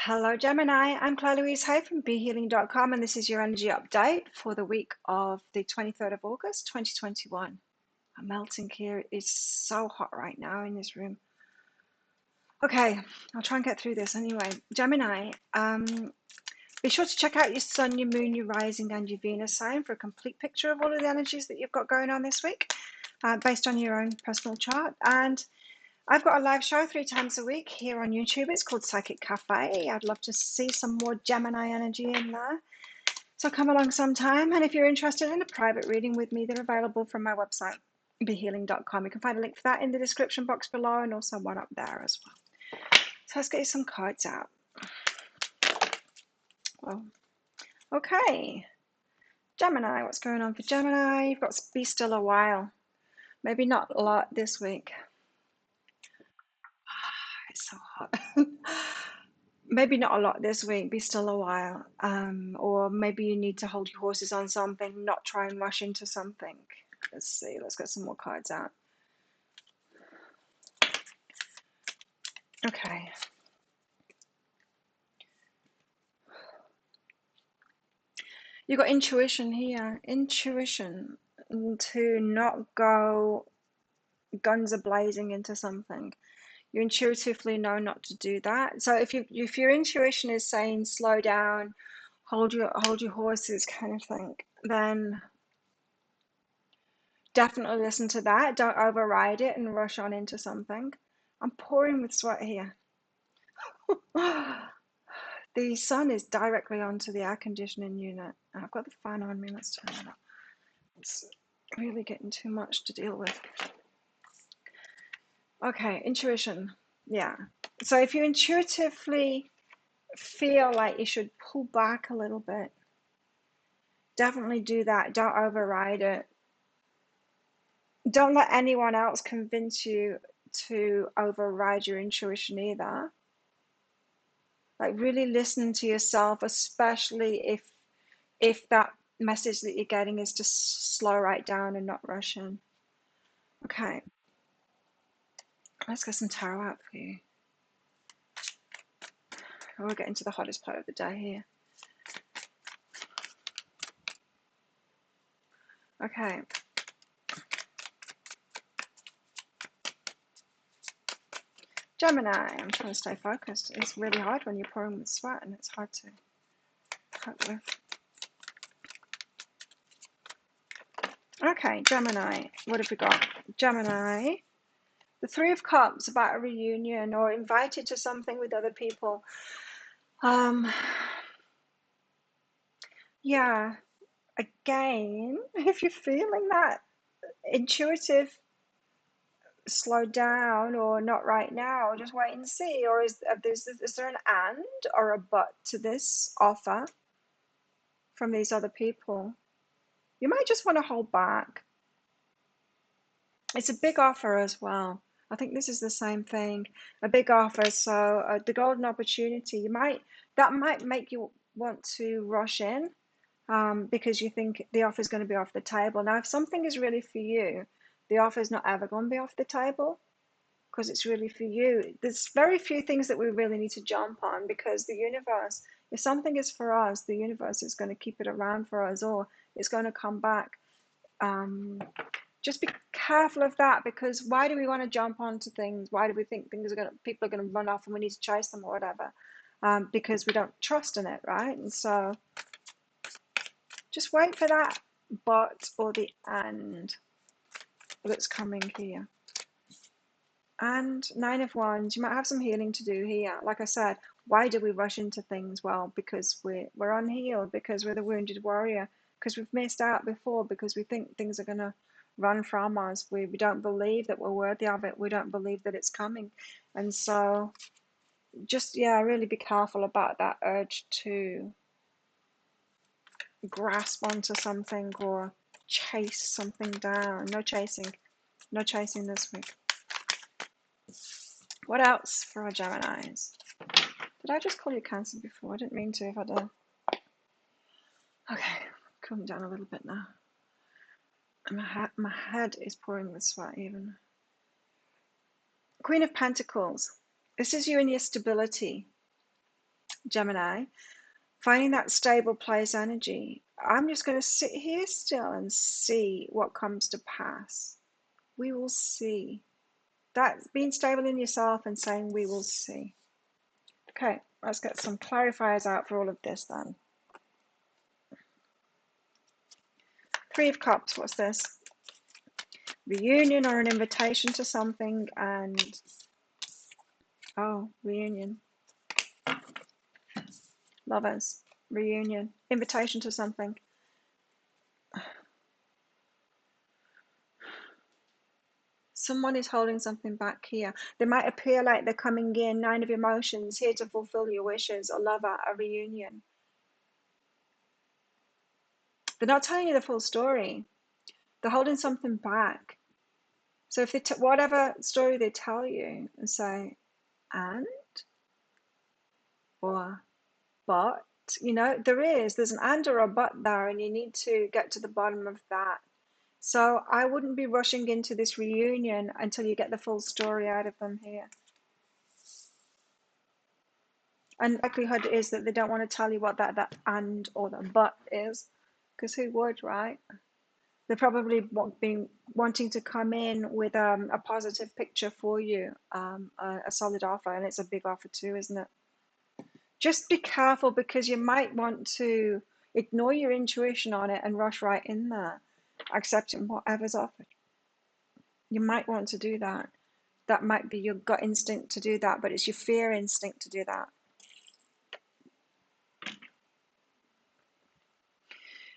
Hello, Gemini. I'm Claire Louise Hay from BeHealing.com, and this is your energy update for the week of the 23rd of August, 2021. I'm melting here. It is so hot right now in this room. Okay, I'll try and get through this anyway. Gemini, be sure to check out your sun, your moon, your rising, and your Venus sign for a complete picture of all of the energies that you've got going on this week, based on your own personal chart. And I've got a live show 3 times a week here on YouTube. It's called Psychic Cafe. I'd love to see some more Gemini energy in there. So come along sometime. And if you're interested in a private reading with me, they're available from my website, behealing.com. You can find a link for that in the description box below and also one up there as well. So let's get you some cards out. Well, okay. Gemini, what's going on for Gemini? You've got to be still a while. Maybe not a lot this week. It's so hot. Maybe not a lot this week, be still a while. Or maybe you need to hold your horses on something, not try and rush into something. Let's see, let's get some more cards out. Okay. You got intuition here. Intuition to not go guns a blazing into something. You intuitively know not to do that. So if your intuition is saying slow down, hold your horses kind of thing, then definitely listen to that. Don't override it and rush on into something. I'm pouring with sweat here. The sun is directly onto the air conditioning unit. I've got the fan on me. Let's turn it up. It's really getting too much to deal with. Okay, intuition. Yeah. So if you intuitively feel like you should pull back a little bit, definitely do that. Don't override it. Don't let anyone else convince you to override your intuition either. Like really listen to yourself, especially if that message that you're getting is just slow right down and not rush in. Okay, let's get some tarot out for you. We're getting to the hottest part of the day here. Okay. Gemini, I'm trying to stay focused. It's really hard when you're pouring with sweat and it's hard to cope with. Okay, Gemini, what have we got? Gemini, the Three of Cups, about a reunion or invited to something with other people. Yeah, again, if you're feeling that intuitive slow down or not right now, just wait and see. Or is there an and or a but to this offer from these other people? You might just want to hold back. It's a big offer as well. I think this is the same thing, a big offer. So the golden opportunity, that might make you want to rush in, because you think the offer is going to be off the table. Now, if something is really for you, the offer is not ever going to be off the table because it's really for you. There's very few things that we really need to jump on because the universe, if something is for us, the universe is going to keep it around for us or it's going to come back. Just be careful of that, because why do we want to jump onto things? Why do we think people are going to run off and we need to chase them or whatever? Because we don't trust in it, right? And so just wait for that but or the and that's coming here. And Nine of Wands, you might have some healing to do here. Like I said, why do we rush into things? Well, because we're unhealed, because we're the wounded warrior, because we've missed out before, because we think things are going to run from us. We don't believe that we're worthy of it. We don't believe that it's coming. And so just, yeah, really be careful about that urge to grasp onto something or chase something down. No chasing this week. What else for our Geminis? Did I just call you Cancer before? I didn't mean to if I did. Okay, cooling down a little bit now. And my head is pouring with sweat even. Queen of Pentacles. This is you and your stability. Gemini, finding that stable place energy. I'm just going to sit here still and see what comes to pass. We will see. That's being stable in yourself and saying we will see. Okay, let's get some clarifiers out for all of this then. Three of Cups, what's this? Reunion or an invitation to something, and oh, reunion. Lovers, reunion, invitation to something. Someone is holding something back here. They might appear like they're coming in, Nine of Emotions, here to fulfill your wishes, a lover, a reunion. They're not telling you the full story. They're holding something back. So if they whatever story they tell you and say, and, or, but, there's an and or a but there, and you need to get to the bottom of that. So I wouldn't be rushing into this reunion until you get the full story out of them here. And likelihood is that they don't want to tell you what that and or the but is, because who would, right? They're probably being wanting to come in with a positive picture for you, a solid offer, and it's a big offer too, isn't it? Just be careful, because you might want to ignore your intuition on it and rush right in there, accepting whatever's offered. You might want to do that. That might be your gut instinct to do that, but it's your fear instinct to do that.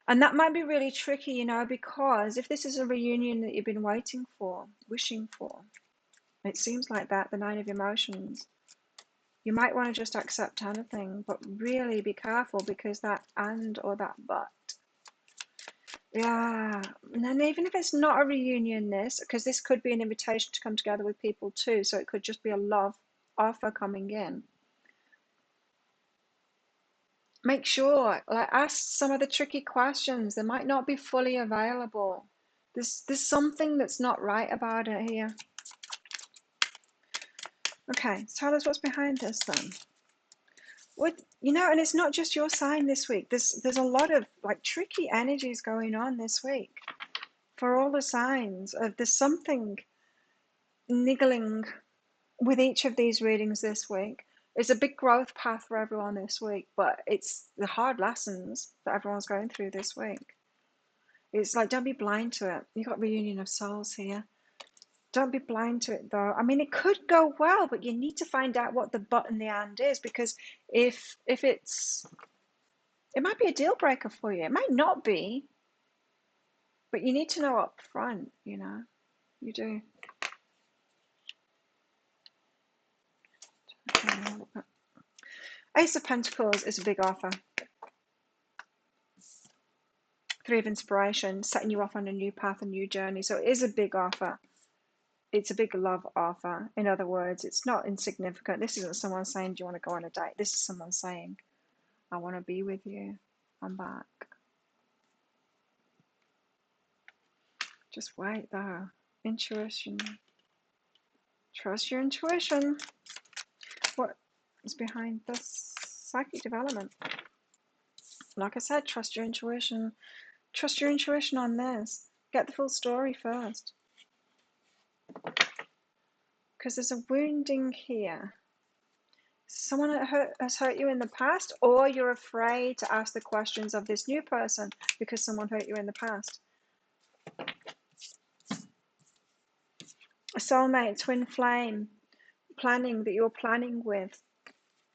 And that might be really tricky, because if this is a reunion that you've been waiting for, wishing for, it seems like that, the Nine of Emotions, you might want to just accept anything, but really be careful, because that and or that but. Yeah, and even if it's not a reunion, because this could be an invitation to come together with people too, so it could just be a love offer coming in. Make sure, ask some of the tricky questions. They might not be fully available. There's something that's not right about it here. Okay, tell us what's behind this then. And it's not just your sign this week. There's a lot of tricky energies going on this week for all the signs. There's something niggling with each of these readings this week. It's a big growth path for everyone this week, but it's the hard lessons that everyone's going through this week. It's like, don't be blind to it. You've got reunion of souls here. Don't be blind to it, though. I mean, it could go well, but you need to find out what the but and the and is, because if it might be a deal breaker for you. It might not be, but you need to know up front, you do. Ace of Pentacles is a big offer. Three of Inspiration, setting you off on a new path, a new journey. So it is a big offer. It's a big love offer. In other words, it's not insignificant. This isn't someone saying, do you want to go on a date? This is someone saying, I want to be with you. I'm back. Just wait though. Intuition. Trust your intuition. What is behind this psychic development? Like I said, trust your intuition. Trust your intuition on this. Get the full story first. Because there's a wounding here. Someone has hurt you in the past, or you're afraid to ask the questions of this new person because someone hurt you in the past. A soulmate, twin flame, planning that you're planning with.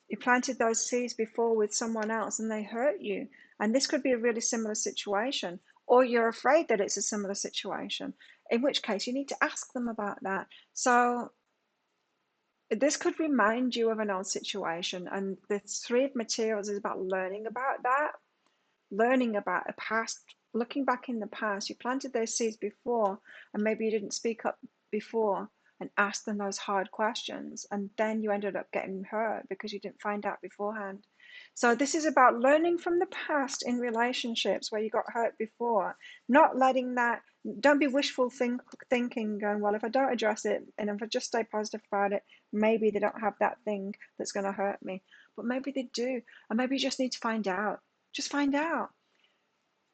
You planted those seeds before with someone else and they hurt you. And this could be a really similar situation, or you're afraid that it's a similar situation, in which case you need to ask them about that. So this could remind you of an old situation, and the Three of Materials is about learning about that, learning about a past, looking back in the past. You planted those seeds before, and maybe you didn't speak up before, and asked them those hard questions, and then you ended up getting hurt because you didn't find out beforehand. So this is about learning from the past in relationships where you got hurt before, not letting that, don't be thinking, going, well, if I don't address it and if I just stay positive about it, maybe they don't have that thing that's going to hurt me. But maybe they do. And maybe you just need to find out. Just find out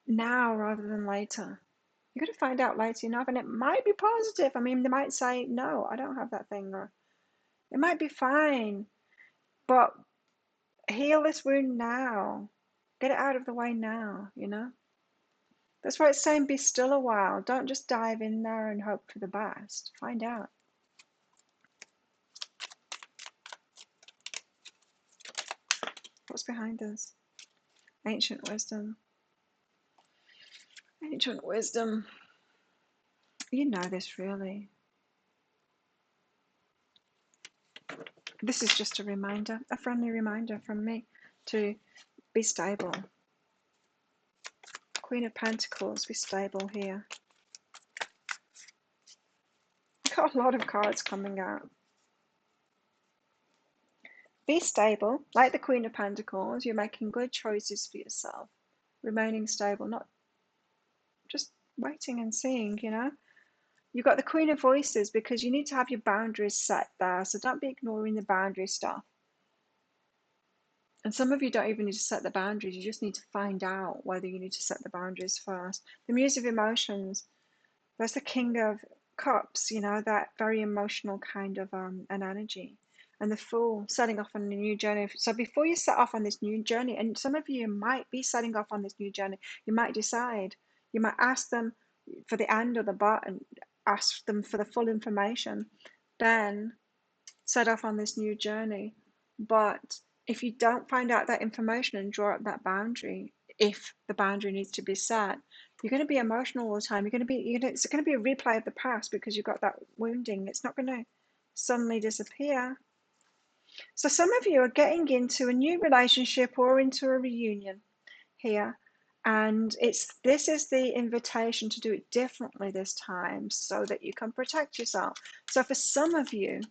now rather than later. You're going to find out later enough, and it might be positive. I mean, they might say, no, I don't have that thing, or it might be fine, but heal this wound now. Get it out of the way now, you know? That's why it's saying be still a while. Don't just dive in there and hope for the best. Find out. What's behind this? Ancient wisdom. Ancient wisdom. You know this, really. This is just a reminder, a friendly reminder from me to be stable. Queen of Pentacles, be stable here. Got a lot of cards coming out. Be stable, like the Queen of Pentacles. You're making good choices for yourself. Remaining stable, not just waiting and seeing, you know. You've got the Queen of Voices because you need to have your boundaries set there. So don't be ignoring the boundary stuff. And some of you don't even need to set the boundaries. You just need to find out whether you need to set the boundaries first. The Muse of Emotions, that's the King of Cups, you know, that very emotional kind of an energy. And the Fool, setting off on a new journey. So before you set off on this new journey, and some of you might be setting off on this new journey, you might decide, you might ask them for the and or the but, and ask them for the full information, then set off on this new journey. But if you don't find out that information and draw up that boundary, if the boundary needs to be set, you're going to be emotional all the time. It's going to be a replay of the past because you've got that wounding. It's not going to suddenly disappear. So some of you are getting into a new relationship or into a reunion here. And this is the invitation to do it differently this time so that you can protect yourself. So for some of you,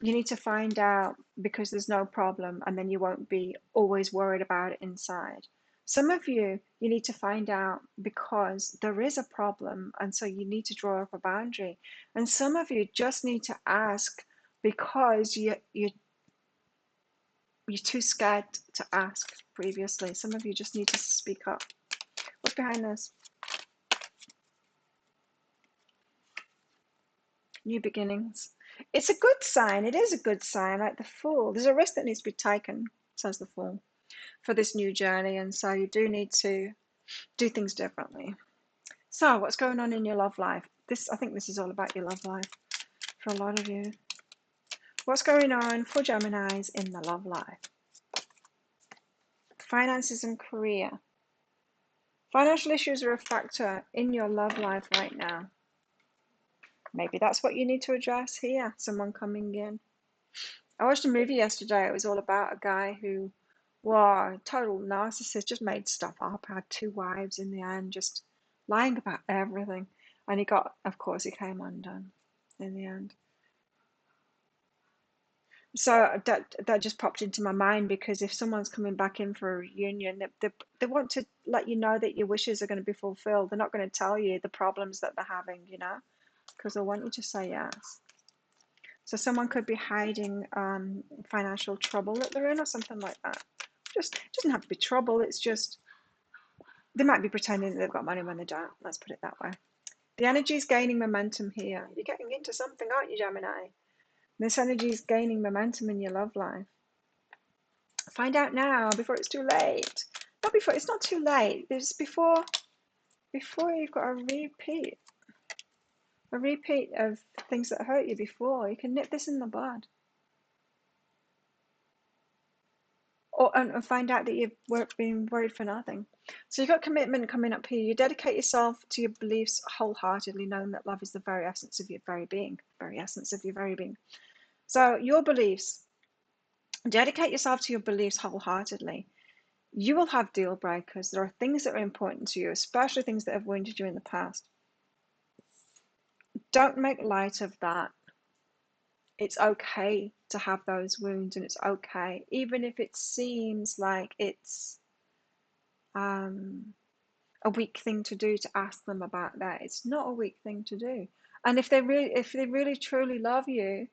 you need to find out because there's no problem, and then you won't be always worried about it inside. Some of you, you need to find out because there is a problem, and so you need to draw up a boundary. And some of you just need to ask because you're too scared to ask previously. Some of you just need to speak up. What's behind this? New beginnings. It's a good sign. It is a good sign, like the Fool. There's a risk that needs to be taken, says the Fool, for this new journey. And so you do need to do things differently. So what's going on in your love life? I think this is all about your love life for a lot of you. What's going on for Geminis in the love life? Finances and career. Financial issues are a factor in your love life right now. Maybe that's what you need to address here, someone coming in. I watched a movie yesterday. It was all about a guy who, wow, total narcissist, just made stuff up, had 2 wives in the end, just lying about everything. And of course, he came undone in the end. So that just popped into my mind because if someone's coming back in for a reunion, they want to let you know that your wishes are going to be fulfilled. They're not going to tell you the problems that they're having, you know, because they want you to say yes. So someone could be hiding financial trouble that they're in or something like that. It doesn't have to be trouble. It's just they might be pretending that they've got money when they don't. Let's put it that way. The energy is gaining momentum here. You're getting into something, aren't you, Gemini? This energy is gaining momentum in your love life. Find out now before it's too late. Not before. It's not too late. It's before you've got a repeat. A repeat of things that hurt you before. You can nip this in the bud. And find out that you've been worried for nothing. So you've got commitment coming up here. You dedicate yourself to your beliefs wholeheartedly, knowing that love is the very essence of your very being. Very essence of your very being. So your beliefs, dedicate yourself to your beliefs wholeheartedly. You will have deal breakers. There are things that are important to you, especially things that have wounded you in the past. Don't make light of that. It's okay to have those wounds, and it's okay, even if it seems like it's a weak thing to do to ask them about that. It's not a weak thing to do. And if they really truly love you,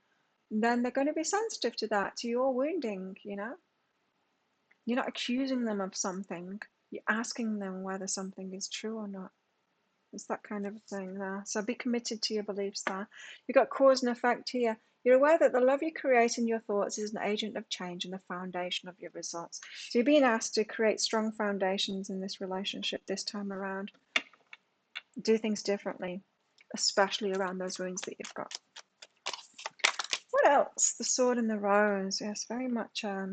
then they're going to be sensitive to that, to your wounding, you know? You're not accusing them of something. You're asking them whether something is true or not. It's that kind of thing there. So be committed to your beliefs there. You've got cause and effect here. You're aware that the love you create in your thoughts is an agent of change and the foundation of your results. So you're being asked to create strong foundations in this relationship this time around. Do things differently, especially around those wounds that you've got. What else? The sword and the rose. Yes, very much a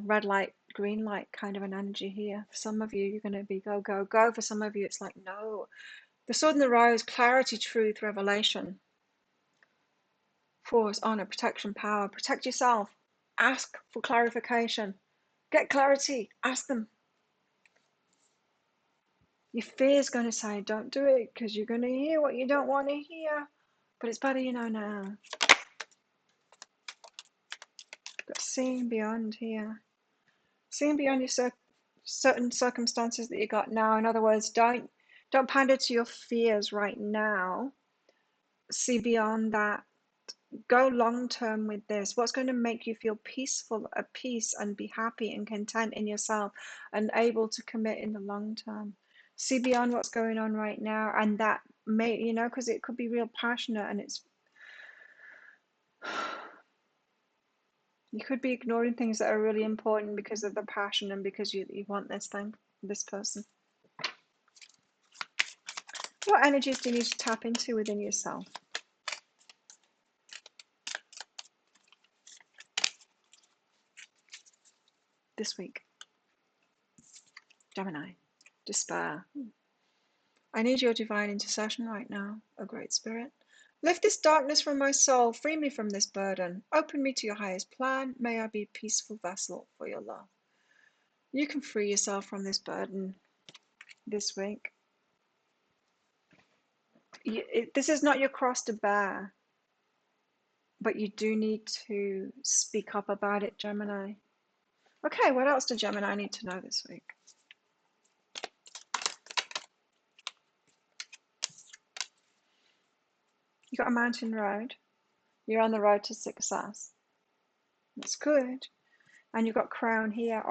red light, green light kind of an energy here. For some of you, you're going to be go, go, go. For some of you, it's like, no. The sword and the rose, clarity, truth, revelation, force, honor, protection, power. Protect yourself. Ask for clarification. Get clarity. Ask them. Your fear is going to say, don't do it, because you're going to hear what you don't want to hear. But it's better you know now. Got seeing beyond here. Seeing beyond your certain circumstances that you got now. In other words, don't pander to your fears right now. See beyond that. Go long term with this. What's going to make you feel peaceful, at peace, and be happy and content in yourself and able to commit in the long term. See beyond what's going on right now, and that may, you know, because it could be real passionate, and it's you could be ignoring things that are really important because of the passion and because you want this thing, this person. What energies do you need to tap into within yourself? This week. Gemini. Despair. I need your divine intercession right now, O Great Spirit. Lift this darkness from my soul. Free me from this burden. Open me to your highest plan. May I be a peaceful vessel for your love. You can free yourself from this burden this week. This is not your cross to bear, but you do need to speak up about it, Gemini. Okay, what else does Gemini need to know this week? You got a mountain road. You're on the road to success. That's good. And you've got crown here.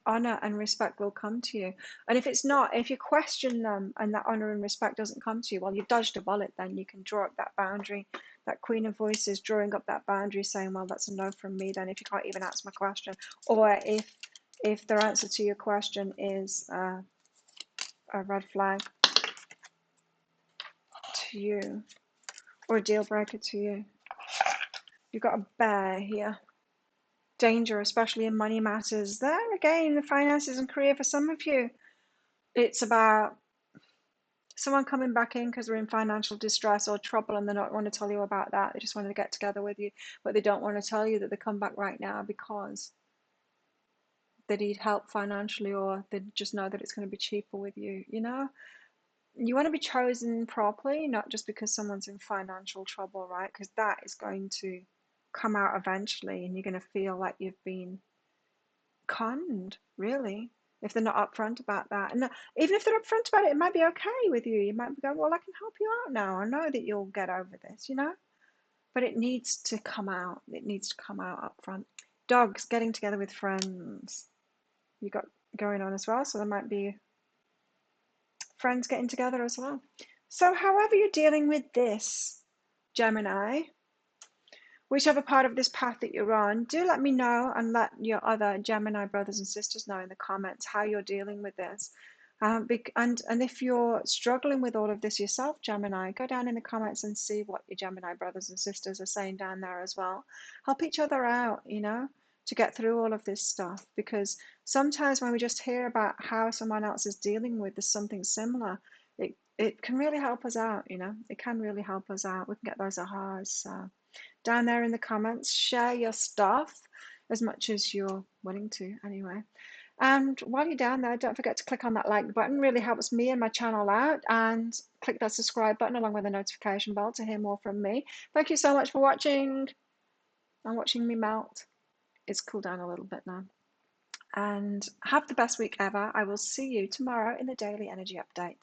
Honor and respect will come to you. And if it's not, if you question them and that honor and respect doesn't come to you, well, you've dodged a bullet. Then you can draw up that boundary. That Queen of Voices drawing up that boundary, saying, well, that's a no from me then if you can't even answer my question. Or if their answer to your question is a red flag to you or a deal breaker to you. You've got a bear here. Danger, especially in money matters. There again, the finances and career for some of you. It's about someone coming back in because they're in financial distress or trouble and they don't want to tell you about that. They just want to get together with you, but they don't want to tell you that they come back right now because they need help financially or they just know that it's going to be cheaper with you. You know, you want to be chosen properly, not just because someone's in financial trouble, right? Because that is going to come out eventually and you're going to feel like you've been conned, really, if they're not upfront about that. And even if they're upfront about it, it might be okay with you. You might go, well, I can help you out now. I know that you'll get over this, you know? But it needs to come out. It needs to come out up front. Dogs, getting together with friends. You got going on as well. So there might be friends getting together as well. So however you're dealing with this, Gemini, whichever part of this path that you're on, do let me know and let your other Gemini brothers and sisters know in the comments how you're dealing with this. And if you're struggling with all of this yourself, Gemini, go down in the comments and see what your Gemini brothers and sisters are saying down there as well. Help each other out, you know, to get through all of this stuff. Because sometimes when we just hear about how someone else is dealing with something similar, it can really help us out, you know. It can really help us out. We can get those ahas. So down there in the comments, share your stuff as much as you're willing to anyway. And while you're down there, don't forget to click on that like button. Really helps me and my channel out. And click that subscribe button along with the notification bell to hear more from me. Thank you so much for watching and watching me melt. It's cooled down a little bit now. And have the best week ever. I will see you tomorrow in the Daily Energy Update.